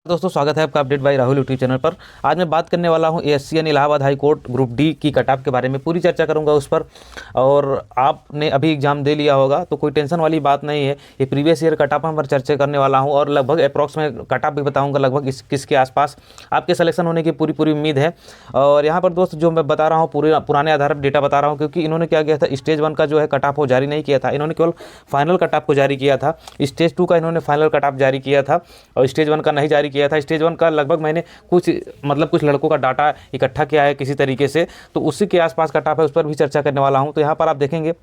दोस्तों स्वागत है आपका update bye Rahul YouTube channel पर। आज मैं बात करने वाला हूं एएससी यानी Allahabad high court group D की कट ऑफ के बारे में पूरी चर्चा करूंगा उस पर। और आपने अभी एग्जाम दे लिया होगा तो कोई टेंशन वाली बात नहीं है। ये प्रीवियस ईयर कट ऑफ पर चर्चा करने वाला हूं और लगभग अप्रॉक्स में कट ऑफ भी बताऊँगा लगभग किसके आसपास आपके सिलेक्शन होने की पूरी उम्मीद है। और यहाँ पर दोस्त जो मैं बता रहा हूँ पूरे पुराने आधार पर डेटा बता रहा हूँ, क्योंकि इन्होंने क्या किया था, स्टेज 1 का जो है कट ऑफ वो जारी नहीं किया था, इन्होंने केवल फाइनल कट ऑफ को जारी किया था। स्टेज 2 का इन्होंने फाइनल कट ऑफ जारी किया था और स्टेज 1 का नहीं जारी किया था। स्टेज 1 का लगभग मैंने कुछ लड़कों का डाटा इकट्ठा किया है किसी तरीके से, तो उसी के आसपास कट ऑफ है, उस पर भी चर्चा करने वाला हूं। तो यहाँ पर आप देखेंगे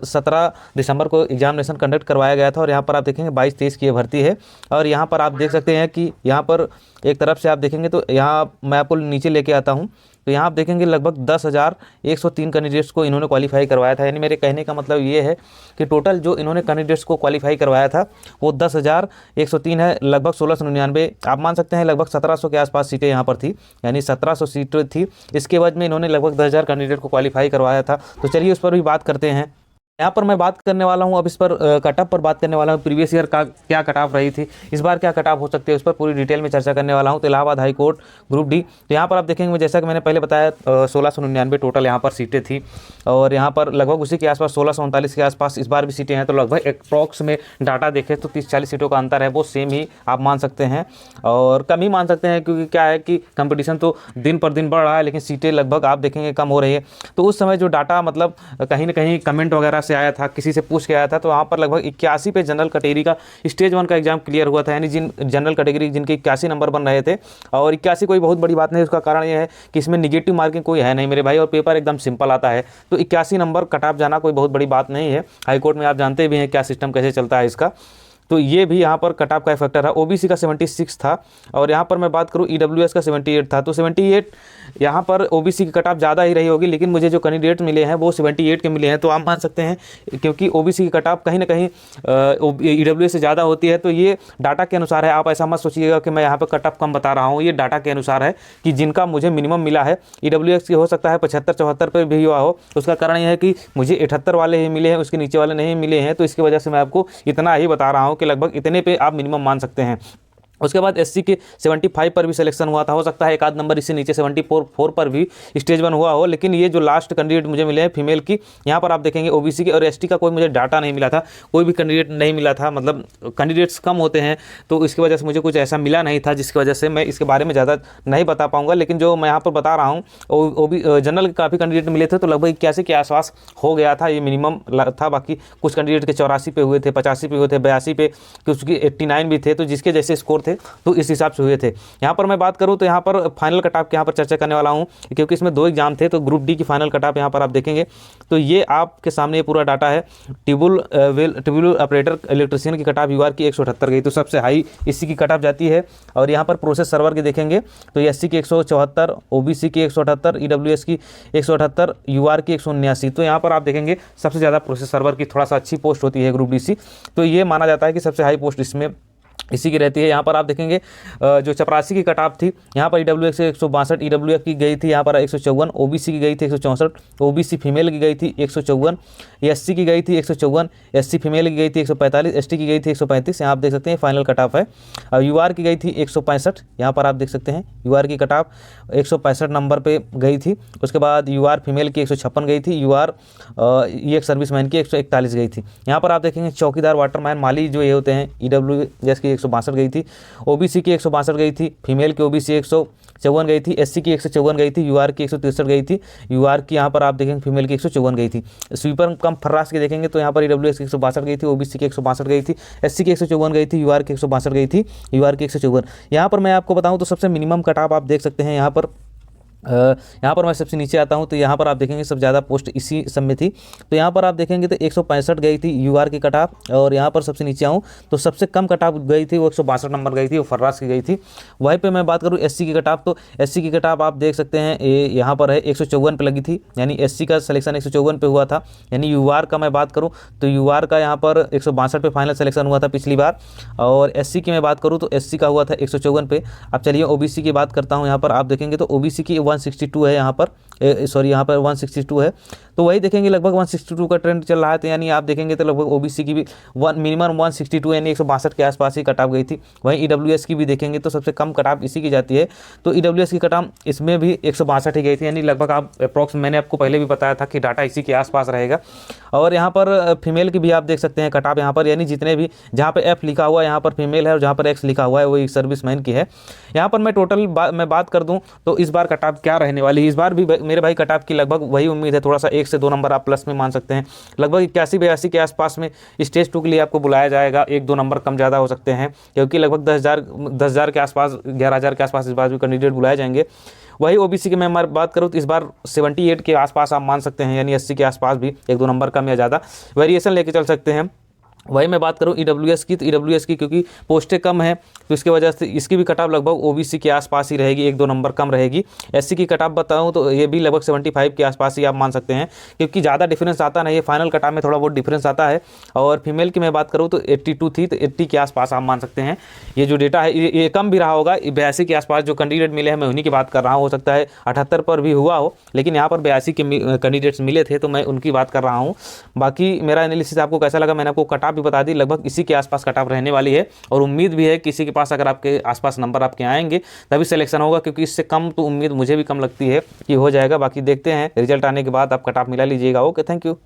17 दिसंबर को एग्जामिनेशन कंडक्ट करवाया गया था और यहाँ पर आप देखेंगे 22-23 की भर्ती है। और यहाँ पर आप देख सकते हैं कि यहाँ पर एक तरफ से आप देखेंगे तो यहाँ मैं आपको नीचे लेके आता हूँ, तो यहाँ आप देखेंगे लगभग 10,103 कैंडिडेट्स को इन्होंने क्वालिफाई करवाया था। यानी मेरे कहने का मतलब ये है कि टोटल जो इन्होंने कैंडिडेट्स को क्वालिफाई करवाया था वो 10,103 है, लगभग 1699 आप मान सकते हैं, लगभग 1700 के आसपास सीटें यहाँ पर थी, यानी 1700 सीटें थी। इसके बाद में इन्होंने लगभग 10,000 कैंडिडेट को क्वालिफाई करवाया था। तो चलिए उस पर भी बात करते हैं। यहाँ पर मैं बात करने वाला हूँ अब इस पर कट ऑफ पर बात करने वाला हूँ। प्रीवियस ईयर का क्या कट ऑफ रही थी, इस बार क्या कट ऑफ हो सकती है, उस पर पूरी डिटेल में चर्चा करने वाला हूँ। तो Allahabad high court group D, तो यहाँ पर आप देखेंगे जैसा कि मैंने पहले बताया 1699 टोटल यहाँ पर सीटें थी और यहाँ पर लगभग उसी के आसपास 1639 के आसपास इस बार भी सीटें हैं। तो लगभग अप्रॉक्स में डाटा देखें तो 30-40 सीटों का अंतर है, वो सेम ही आप मान सकते हैं और कम ही मान सकते हैं, क्योंकि क्या है कि कंपटीशन तो दिन पर दिन बढ़ रहा है लेकिन सीटें लगभग आप देखेंगे कम हो रही है। तो उस समय जो डाटा मतलब कहीं ना कहीं कमेंट वगैरह से आया था, किसी से पूछ के आया था, तो वहाँ पर लगभग 81 पे जनरल कैटेगरी का स्टेज 1 का एग्जाम क्लियर हुआ था, यानी जिन जनरल कैटेगरी जिनके 81 नंबर बन रहे थे। और 81 कोई बहुत बड़ी बात नहीं, उसका कारण यह है कि इसमें निगेटिव मार्किंग कोई है नहीं मेरे भाई, और पेपर एकदम सिंपल आता है। तो 81 नंबर कट ऑफ जाना कोई बहुत बड़ी बात नहीं है। हाईकोर्ट में आप जानते भी हैं क्या सिस्टम कैसे चलता है इसका, तो ये भी यहाँ पर कट ऑफ का फैक्टर है। ओबीसी का 76 था और यहाँ पर मैं बात करूँ ईडब्ल्यूएस का 78 था। तो 78 यहाँ पर ओबीसी की कट ऑफ ज़्यादा ही रही होगी, लेकिन मुझे जो कैंडिडेट मिले हैं वो 78 के मिले हैं। तो आप मान सकते हैं क्योंकि ओबीसी की कट ऑफ कहीं ना कहीं ईडब्ल्यूएस से ज़्यादा होती है। तो ये डाटा के अनुसार है, आप ऐसा मत सोचिएगा कि मैं यहाँ पर कट ऑफ कम बता रहा हूँ, ये डाटा के अनुसार है कि जिनका मुझे मिनिमम मिला है। ईडब्ल्यूएस की हो सकता है 75-74 पर भी हुआ हो, उसका कारण यह है कि मुझे 78 वाले ही मिले हैं, उसके नीचे वाले नहीं मिले हैं। तो इसकी वजह से मैं आपको इतना ही बता रहा हूँ कि लगभग इतने पे आप मिनिमम मान सकते हैं। उसके बाद एससी के 75 पर भी सिलेक्शन हुआ था, हो सकता है एक आध नंबर इससे नीचे 74 पर भी स्टेज 1 हुआ हो, लेकिन ये जो लास्ट कैंडिडेट मुझे मिले हैं फीमेल की, यहाँ पर आप देखेंगे ओबीसी की और एसटी का कोई मुझे डाटा नहीं मिला था, कोई भी कैंडिडेट नहीं मिला था, मतलब कैंडिडेट्स कम होते हैं तो इसकी वजह से मुझे कुछ ऐसा मिला नहीं था, जिसकी वजह से मैं इसके बारे में ज़्यादा नहीं बता पाऊँगा। लेकिन जो मैं यहाँ पर बता रहा हूँ जनरल के काफ़ी कैंडिडेट मिले थे, तो लगभग 81 के आसपास हो गया था, ये मिनिमम था। बाकी कुछ कैंडिडेट के 84 पे हुए थे, 85 पे हुए थे, 82 पे, कुछ के 89 भी थे, तो जिसके जैसे स्कोर थे तो इस हिसाब से हुए थे। यहाँ पर मैं बात करूँ तो यहाँ पर फाइनल कट ऑफ के यहाँ पर चर्चा करने वाला हूँ, क्योंकि इसमें 2 एग्जाम थे। तो ग्रुप डी की फाइनल कट ऑफ यहाँ पर आप देखेंगे तो ये आपके सामने ये पूरा डाटा है। ट्यूबुल ऑपरेटर इलेक्ट्रिशियन की कट ऑफ यूआर की 178 गई, तो सबसे हाई इसी की कट ऑफ जाती है। और यहाँ पर प्रोसेस सर्वर की देखेंगे तो एससी की 174, ओबीसी की 178, ईडब्ल्यूएस की 178, यूआर की 179। तो यहाँ पर आप देखेंगे सबसे ज़्यादा प्रोसेस सर्वर की थोड़ा सा अच्छी पोस्ट होती है ग्रुप डी सी, तो ये माना जाता है कि सबसे हाई पोस्ट इसमें इसी की रहती है। यहाँ पर आप देखेंगे जो चपरासी की कट ऑफ थी, यहाँ पर ईडब्ल्यूएस से 162, ईडब्ल्यूएफ की गई थी यहाँ पर 154, ओबीसी की गई थी 164, ओबीसी फीमेल की गई थी 154, एससी की गई थी 154, एससी फीमेल की गई थी 145, एसटी की गई थी 135। यहाँ आप देख सकते हैं फाइनल कट ऑफ है। यूआर की गई थी 165, यहाँ पर आप देख सकते हैं यूआर की कट ऑफ 165 नंबर पर गई थी। उसके बाद यूआर फीमेल की 156 गई थी, यूआर ये एक सर्विसमैन की 141 गई थी। यहाँ पर आप देखेंगे चौकीदार, वाटरमैन, माली जो ये होते हैं, ईडब्ल्यूएस की 162 गई थी, ओबीसी की 162 गई थी, फीमेल की ओबीसी 154 गई थी, एससी की 154 गई थी, यूआर की 163 गई थी, यूआर की यहाँ पर आप देखेंगे फीमेल की 154 गई थी। स्वीपर कम फर्रास की देखेंगे तो यहाँ पर ईडब्ल्यूएस की 162 गई थी, ओबीसी की 162 गई थी, एससी की 154 गई थी, यूआर की 162 गई थी, यूआर की 154। यहाँ पर मैं आपको बताऊँ तो सबसे मिनिमम कट ऑफ आप देख सकते हैं। यहाँ पर मैं सबसे नीचे आता हूँ तो यहाँ पर आप देखेंगे सबसे ज़्यादा पोस्ट इसी सब में थी। तो यहाँ पर आप देखेंगे तो 165 गई थी यूआर की कट ऑफ, और यहाँ पर सबसे नीचे आऊँ तो सबसे कम कट ऑफ गई थी वो 162 नंबर गई थी, वो फर्रास की गई थी। वहीं पे मैं बात करूँ एससी की कट ऑफ, तो एससी की कट ऑफ आप देख सकते हैं यहाँ पर है 154 पे लगी थी, यानी एससी का सिलेक्शन 154 पे हुआ था। यानी यूआर का मैं बात करूँ तो यूआर का यहाँ पर 162 पे फाइनल सिलेक्शन हुआ था पिछली बार, और एससी की मैं बात करूँ तो एससी का हुआ था 154 पे। अब चलिए ओबीसी की बात करता हूँ। यहाँ पर आप देखेंगे तो ओबीसी की 162 है यहाँ पर, सॉरी यहाँ पर 162 है। तो वही देखेंगे लगभग 162 का ट्रेंड चल रहा है। तो यानी आप देखेंगे तो लगभग ओबीसी की भी मिनिमम 162 यानी 162 के आसपास ही कट ऑफ गई थी। वहीं ईडब्ल्यूएस की भी देखेंगे तो सबसे कम कट ऑफ इसी की जाती है। तो ईडब्ल्यूएस की कट ऑफ इसमें भी 162 ही गई थी, यानी लगभग आप अप्रॉक्स, मैंने आपको पहले भी बताया था कि डाटा इसी के आसपास रहेगा। और यहाँ पर फीमेल की भी आप देख सकते हैं कट ऑफ यहाँ पर, यानी जितने भी जहाँ पे एफ लिखा हुआ है यहाँ पर फीमेल है और जहाँ पर एक्स लिखा हुआ है वो एक सर्विसमैन की है। यहाँ पर मैं टोटल मैं बात कर दूँ तो इस बार कट ऑफ क्या रहने वाली है, इस बार भी मेरे भाई कट ऑफ की लगभग वही उम्मीद है, थोड़ा सा 1 से 2 नंबर आप प्लस में मान सकते हैं। लगभग 81-82 के आसपास में स्टेज 2 के लिए आपको बुलाया जाएगा, 1-2 नंबर कम ज़्यादा हो सकते हैं, क्योंकि लगभग 10,000 के आसपास, 11,000 के आसपास इस बार भी कैंडिडेट बुलाए जाएंगे। वही ओबीसी की मैं बात करूँ तो इस बार 78 के आसपास आप मान सकते हैं, यानी 80 के आसपास भी 1-2 नंबर कम या ज़्यादा वेरिएशन लेके चल सकते हैं। वही मैं बात करूँ ईडब्ल्यूएस की, तो ईडब्ल्यूएस की क्योंकि पोस्टें कम है तो इसकी वजह से इसकी भी कट ऑफ लगभग ओबीसी के आसपास ही रहेगी, 1-2 नंबर कम रहेगी। एससी की कट ऑफ बताऊँ तो ये भी लगभग 75 के आसपास ही आप मान सकते हैं, क्योंकि ज़्यादा डिफरेंस आता नहीं है, फाइनल कट ऑफ में थोड़ा बहुत डिफरेंस आता है। और फीमेल की मैं बात करूँ तो 82 थी, तो 80 के आसपास आप मान सकते हैं। ये जो डेटा है ये कम भी रहा होगा, 82 के आसपास जो कैंडिडेट मिले हैं मैं उन्हीं की बात कर रहा हूँ, हो सकता है 78 पर भी हुआ हो, लेकिन यहाँ पर 82 के कैंडिडेट्स मिले थे तो मैं उनकी बात कर रहा हूँ। बाकी मेरा एनालिसिस आपको कैसा लगा, मैंने आपको कट ऑफ भी बता दी, लगभग इसी के आसपास कट ऑफ रहने वाली है। और उम्मीद भी है किसी के पास अगर आपके आसपास नंबर आपके आएंगे तभी सिलेक्शन होगा, क्योंकि इससे कम तो उम्मीद मुझे भी कम लगती है कि हो जाएगा। बाकी देखते हैं रिजल्ट आने के बाद आप कट ऑफ मिला लीजिएगा। Okay, thank you.